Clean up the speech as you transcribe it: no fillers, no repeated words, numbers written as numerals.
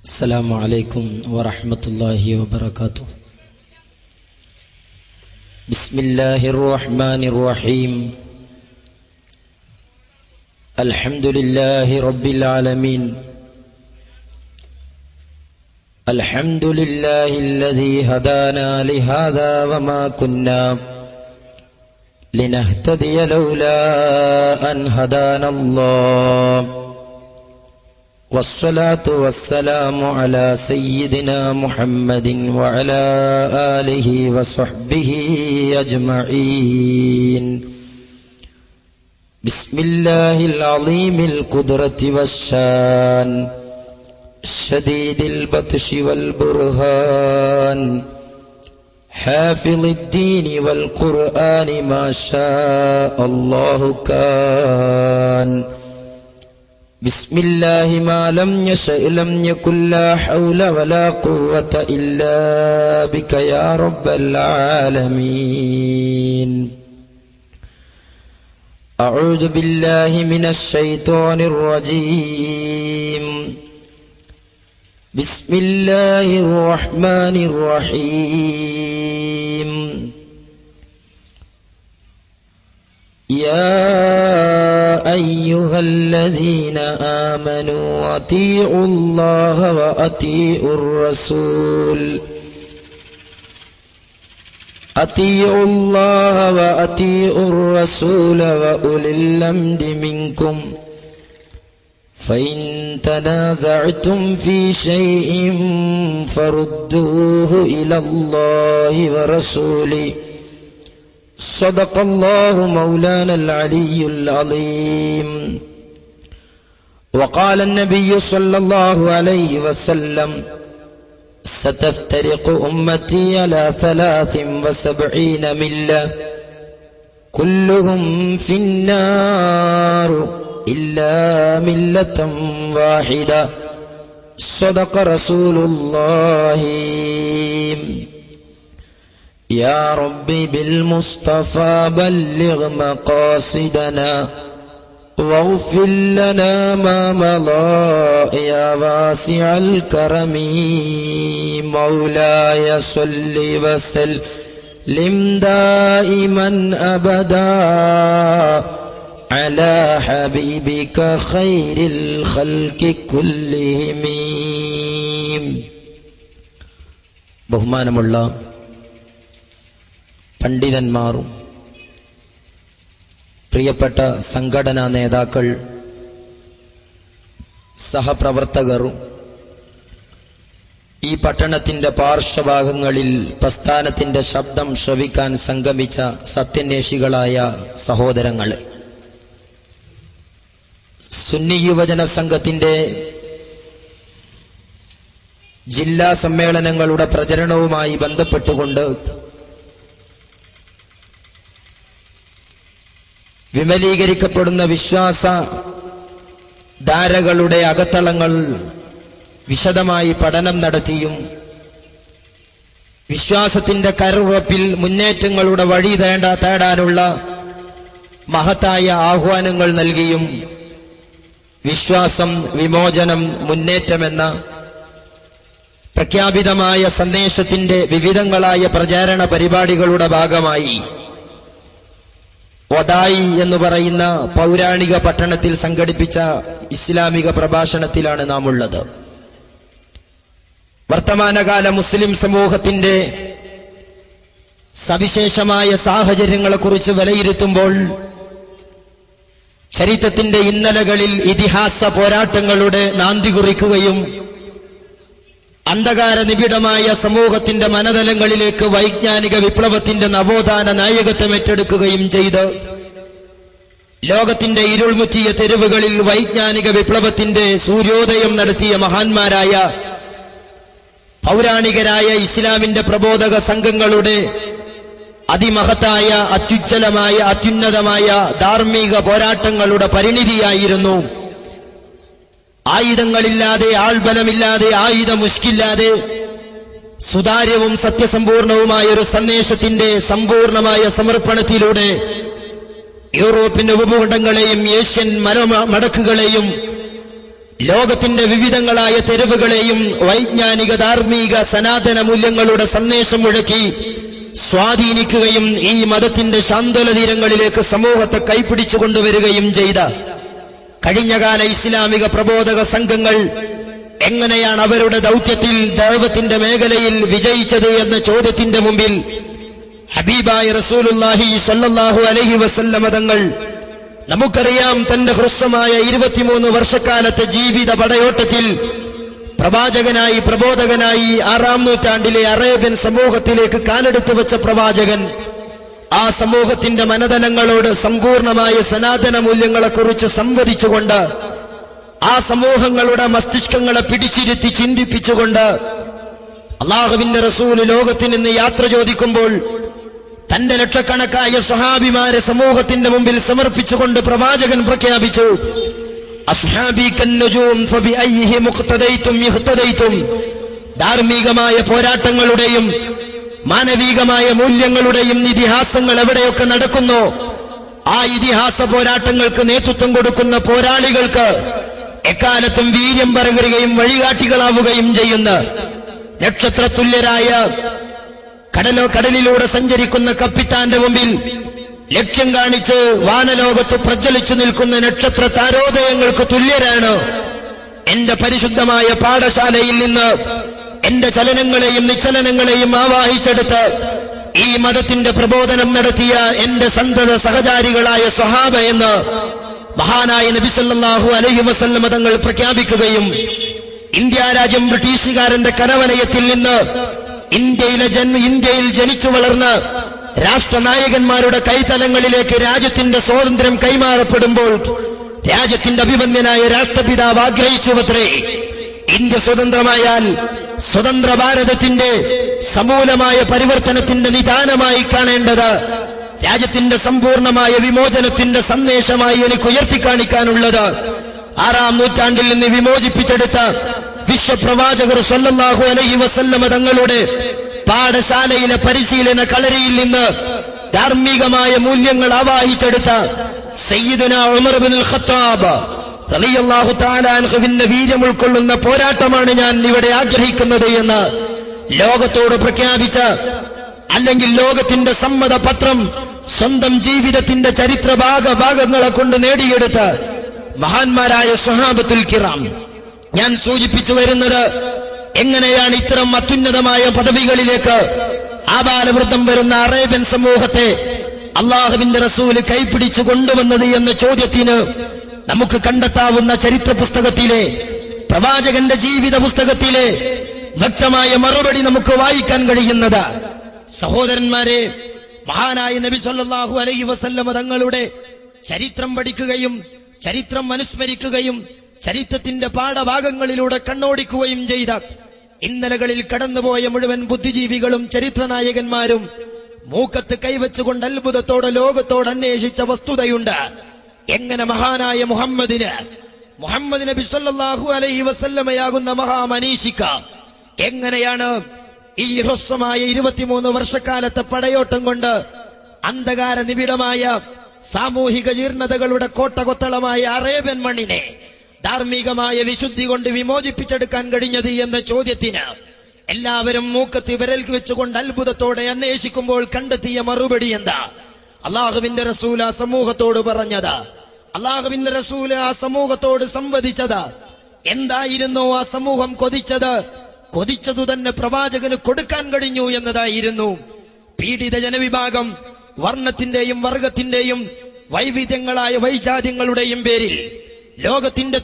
السلام عليكم ورحمة الله وبركاته. بسم الله الرحمن الرحيم. الحمد لله رب العالمين. الحمد لله الذي هدانا لهذا وما كنا لنهتدي لولا أن هدانا الله. والصلاة والسلام على سيدنا محمد وعلى آله وصحبه أجمعين. بسم الله العظيم القدرة والشان، شديد البطش والبرهان، حافظ الدين والقرآن، ما شاء الله كان. بسم الله ما لم يشأ لم يكن، لا حول ولا قوة إلا بك يا رب العالمين. أعوذ بالله من الشيطان الرجيم. بسم الله الرحمن الرحيم. يا أيها الذين آمنوا أطيعوا الله وأطيعوا الرسول، أطيعوا الله وأطيعوا الرسول وأولي الأمر منكم، فإن تنازعتم في شيء فردوه إلى الله ورسوله. صدق الله مولانا العلي العظيم. وقال النبي صلى الله عليه وسلم: ستفترق أمتي على 73 ملة كلهم في النار إلا ملة واحدة. صدق رسول الله. يا ربي بالمصطفى بلغ مقاصدنا واغفر لنا ما مضى يا واسع الكرم. مولاي صل وسلم دائما أبدا على حبيبك خير الخلق كلهم. ബഹുമാനമുള്ള പണ്ഡിതന്മാരും പ്രിയപ്പെട്ട സംഘടനാ നേതാക്കൾ, സഹപ്രവർത്തകരും, ഈ പട്ടണത്തിന്റെ പാർശ്വഭാഗങ്ങളിൽ പ്രസ്ഥാനത്തിന്റെ ശബ്ദം ശ്രവിക്കാൻ സംഗമിച്ച സത്യന്വേഷികളായ സഹോദരങ്ങളെ, സുന്നി യുവജന സംഘത്തിന്റെ ജില്ലാ സമ്മേളനങ്ങളുടെ പ്രചരണവുമായി ബന്ധപ്പെട്ടുകൊണ്ട് വിമലീകരിക്കപ്പെടുന്ന വിശ്വാസ ധാരകളുടെ അകത്തളങ്ങൾ വിശദമായി പഠനം നടത്തിയും വിശ്വാസത്തിന്റെ കരുറപ്പിൽ മുന്നേറ്റങ്ങളുടെ വഴി തേടാനുള്ള മഹത്തായ ആഹ്വാനങ്ങൾ നൽകിയും വിശ്വാസം, വിമോചനം, മുന്നേറ്റമെന്ന പ്രഖ്യാപിതമായ സന്ദേശത്തിന്റെ വിവിധങ്ങളായ പ്രചാരണ പരിപാടികളുടെ ഭാഗമായി വദായി എന്ന് പറയുന്ന പൗരാണിക പട്ടണത്തിൽ സംഘടിപ്പിച്ച ഇസ്ലാമിക പ്രഭാഷണത്തിലാണ് നാം ഉള്ളത്. വർത്തമാനകാല മുസ്ലിം സമൂഹത്തിന്റെ സവിശേഷമായ സാഹചര്യങ്ങളെക്കുറിച്ച് വിലയിരുത്തുമ്പോൾ ചരിത്രത്തിന്റെ ഇന്നലകളിൽ ഇതിഹാസ പോരാട്ടങ്ങളുടെ നാന്ദി കുറിക്കുകയും അന്ധകാര നിബിഡമായ സമൂഹത്തിന്റെ മനതലങ്ങളിലേക്ക് വൈജ്ഞാനിക വിപ്ലവത്തിന്റെ നവോത്ഥാന നായകത്വം ഏറ്റെടുക്കുകയും ചെയ്ത് ലോകത്തിന്റെ ഇരുൾമുറ്റിയ തെരുവുകളിൽ വൈജ്ഞാനിക വിപ്ലവത്തിന്റെ സൂര്യോദയം നടത്തിയ മഹാന്മാരായ പൗരാണികരായ ഇസ്ലാമിന്റെ പ്രബോധക സംഘങ്ങളുടെ അതിമഹത്തായ, അത്യുജ്വലമായ, അത്യുന്നതമായ ധാർമ്മിക പോരാട്ടങ്ങളുടെ പരിണിതിയായിരുന്നു ആയുധങ്ങളില്ലാതെ, ആൾബലമില്ലാതെ, ആയുധമുഷ്കില്ലാതെ സുതാര്യവും സത്യസമ്പൂർണവുമായ ഒരു സന്ദേശത്തിന്റെ സമ്പൂർണമായ സമർപ്പണത്തിലൂടെ യൂറോപ്യൻ ഉപഭൂഖണ്ഡങ്ങളെയും ഏഷ്യൻ മടക്കുകളെയും ലോകത്തിന്റെ വിവിധങ്ങളായ തെരുവുകളെയും വൈജ്ഞാനിക ധാർമ്മിക സനാതന മൂല്യങ്ങളുടെ സന്ദേശം മുഴക്കി സ്വാധീനിക്കുകയും ഈ മതത്തിന്റെ ശാന്തല തീരങ്ങളിലേക്ക് സമൂഹത്തെ കൈപ്പിടിച്ചു കൊണ്ടുവരികയും ചെയ്ത കഴിഞ്ഞകാല ഇസ്ലാമിക പ്രബോധക സംഘങ്ങൾ എങ്ങനെയാണ് അവരുടെ ദൗത്യത്തിൽ ദഅവത്തിന്റെ മേഖലയിൽ വിജയിച്ചത് എന്ന ചോദ്യത്തിന്റെ മുമ്പിൽ ഹബീബായ റസൂലുള്ളാഹി സ്വല്ലല്ലാഹു അലൈഹി വസല്ലമ തങ്ങൾ നമുക്കറിയാം, തന്റെ ഹ്രസ്വമായ 23 വർഷക്കാലത്തെ ജീവിത പടയോട്ടത്തിൽ പ്രവാചകനായി പ്രബോധകനായി 6-ാം നൂറ്റാണ്ടിലെ അറേബ്യൻ സമൂഹത്തിലേക്ക് കാലെടുത്തു വെച്ച പ്രവാചകൻ ആ സമൂഹത്തിന്റെ മനതലങ്ങളോട് സമ്പൂർണമായ സനാതന മൂല്യങ്ങളെക്കുറിച്ച് സംവദിച്ചുകൊണ്ട് ആ സമൂഹങ്ങളുടെ മസ്തിഷ്കങ്ങളെ പിടിച്ചിരുത്തി ചിന്തിപ്പിച്ചുകൊണ്ട് അല്ലാഹുവിന്റെ റസൂൽ ലോകത്തിൽ നിന്ന് യാത്ര ചോദിക്കുമ്പോൾ തന്റെ ലക്ഷക്കണക്കായ സ്വഹാബിമാരെ സമൂഹത്തിന്റെ മുമ്പിൽ സമർപ്പിച്ചുകൊണ്ട് പ്രവാചകൻ പ്രഖ്യാപിച്ചു, അസ്ഹാബി കന്നുജൂം ഫബിഅയ്യിഹി മുഖ്തദൈതും ഇഹ്തദൈതും. ധാർമ്മികമായ പോരാട്ടങ്ങളുടെയും മാനവികമായ മൂല്യങ്ങളുടെയും ഇതിഹാസങ്ങൾ എവിടെയൊക്കെ നടക്കുന്നോ ആ ഇതിഹാസ പോരാട്ടങ്ങൾക്ക് നേതൃത്വം കൊടുക്കുന്ന പോരാളികൾക്ക് എക്കാലത്തും വീര്യം പകരുകയും വഴികാട്ടികളാവുകയും ചെയ്യുന്ന നക്ഷത്രതുല്യരായ കടലിലൂടെ സഞ്ചരിക്കുന്ന കപ്പിത്താന്റെ മുമ്പിൽ ലക്ഷ്യം കാണിച്ച് വാനലോകത്ത് പ്രജ്വലിച്ചു നിൽക്കുന്ന നക്ഷത്ര താരോദയങ്ങൾക്ക് തുല്യരാണ് എന്റെ പരിശുദ്ധമായ പാഠശാലയിൽ നിന്ന് എന്റെ ചലനങ്ങളെയും നിശ്ചലനങ്ങളെയും ആവാഹിച്ചെടുത്ത് ഈ മതത്തിന്റെ പ്രബോധനം നടത്തിയ എന്റെ സന്തത സഹചാരികളായ സ്വഹാബ എന്ന് മഹാനായ നബി സല്ലല്ലാഹു അലൈഹി വസല്ലം തങ്ങൾ പ്രഖ്യാപിക്കുകയും ഇന്ത്യ രാജ്യം ബ്രിട്ടീഷുകാരന്റെ കരവലയത്തിൽ നിന്ന് ഇന്ത്യയിൽ ജനിച്ചു വളർന്ന രാഷ്ട്രനായകന്മാരുടെ കൈതലങ്ങളിലേക്ക് രാജ്യത്തിന്റെ സ്വാതന്ത്ര്യം കൈമാറപ്പെടുമ്പോൾ രാജ്യത്തിന്റെ അഭിമന്യനായ രാഷ്ട്രപിതാവ് ആഗ്രഹിച്ചുവത്രേ, ഇന്ത്യ സ്വതന്ത്രമായാൽ സ്വതന്ത്ര ഭാരതത്തിന്റെ സമൂലമായ പരിവർത്തനത്തിന്റെ നിദാനമായി കാണേണ്ടത് രാജ്യത്തിന്റെ സമ്പൂർണമായ വിമോചനത്തിന്റെ സന്ദേശമായി എനിക്ക് ഉയർത്തിക്കാണിക്കാനുള്ളത് 6-ാം നൂറ്റാണ്ടിൽ നിന്ന് വിമോചിപ്പിച്ചെടുത്ത വിശ്വപ്രവാചകർ സ്വല്ലല്ലാഹു അലൈഹി വസല്ലമ തങ്ങളുടെ പാഠശാലയിലെ പരിശീലന കളരിയിൽ നിന്ന് ധാർമ്മികമായ മൂല്യങ്ങൾ ആവാഹിച്ചെടുത്ത സയ്യിദുനാ ഉമർ ഇബ്നുൽ ഖത്താബ് റളിയല്ലാഹു തആല അൻഹുവിന്റെ വീര്യം ഉൾക്കൊള്ളുന്ന പോരാട്ടമാണ് ഞാൻ ഇവിടെ ആഗ്രഹിക്കുന്നത് എന്ന് ലോകത്തോട് പ്രഖ്യാപിച്ച, അല്ലെങ്കിൽ ലോകത്തിന്റെ സമ്മതപത്രം സ്വന്തം ജീവിതത്തിന്റെ ചരിത്ര ഭാഗങ്ങളെ കൊണ്ട് നേടിയെടുത്ത മഹാന്മാരായ സ്വഹാബത്തുൽ കിറാം. ഞാൻ സൂചിപ്പിച്ചു വരുന്നത്, എങ്ങനെയാണ് ഇത്തരം അത്യുന്നതമായ പദവികളിലേക്ക് ആബാലവൃദ്ധം വരുന്ന അറേബ്യൻ സമൂഹത്തെ അള്ളാഹുവിന്റെ റസൂല് കൈപ്പിടിച്ചു കൊണ്ടുവന്നത് എന്ന ചോദ്യത്തിന് നമുക്ക് കണ്ടെത്താവുന്ന ചരിത്ര പുസ്തകത്തിലെ പ്രവാചകന്റെ ജീവിത പുസ്തകത്തിലെ വ്യക്തമായ മറുപടി നമുക്ക് വായിക്കാൻ കഴിയുന്നത്. സഹോദരന്മാരെ, മഹാനായ നബി സല്ലല്ലാഹു അലൈഹി വസല്ലമ തങ്ങളുടെ ചരിത്രം പഠിക്കുകയും ചരിത്രം അനുസ്മരിക്കുകയും ചരിത്രത്തിന്റെ പാഠഭാഗങ്ങളിലൂടെ കണ്ണോടിക്കുകയും ചെയ്ത ഇന്നലകളിൽ കടന്നുപോയ മുഴുവൻ ബുദ്ധിജീവികളും ചരിത്രനായകന്മാരും മൂക്കത്ത് കൈവച്ചുകൊണ്ട് അത്ഭുതത്തോടെ ലോകത്തോട് അന്വേഷിച്ച വസ്തുതയുണ്ട്. എങ്ങനെ മഹാനായ മുഹമ്മദ് നബി സല്ലല്ലാഹു അലൈഹി വസല്ലമയാകുന്ന മഹാമനീഷിക്ക എങ്ങനെയാണ് ഈ ഹ്രസ്വമായ 23 വർഷക്കാലത്തെ പടയോട്ടം കൊണ്ട് അന്ധകാര നിബിഡമായ സാമൂഹിക ജീർണതകളുടെ കോട്ടകൊത്തളമായ അറേബ്യൻ മണ്ണിനെ ധാർമ്മികമായ വിശുദ്ധി കൊണ്ട് വിമോചിപ്പിച്ചെടുക്കാൻ കഴിഞ്ഞത് എന്ന ചോദ്യത്തിന് എല്ലാവരും മൂക്കത്ത് വിരൽ വെച്ചുകൊണ്ട് അത്ഭുതത്തോടെ അന്വേഷിക്കുമ്പോൾ കണ്ടെത്തിയ മറുപടി എന്താ? അള്ളാഹുവിന്റെ റസൂൽ ആ സമൂഹത്തോട് പറഞ്ഞത്, അള്ളാഹുവിന്റെ റസൂൽ ആ സമൂഹത്തോട് സംവദിച്ചത് എന്തായിരുന്നു? ആ സമൂഹം കൊതിച്ചതു തന്നെ പ്രവാചകന് കൊടുക്കാൻ കഴിഞ്ഞു എന്നതായിരുന്നു. പീഡിത ജനവിഭാഗം വർണ്ണത്തിന്റെയും വർഗത്തിന്റെയും വൈവിധ്യങ്ങളായ വൈജാത്യങ്ങളുടെയും പേരിൽ ലോകത്തിന്റെ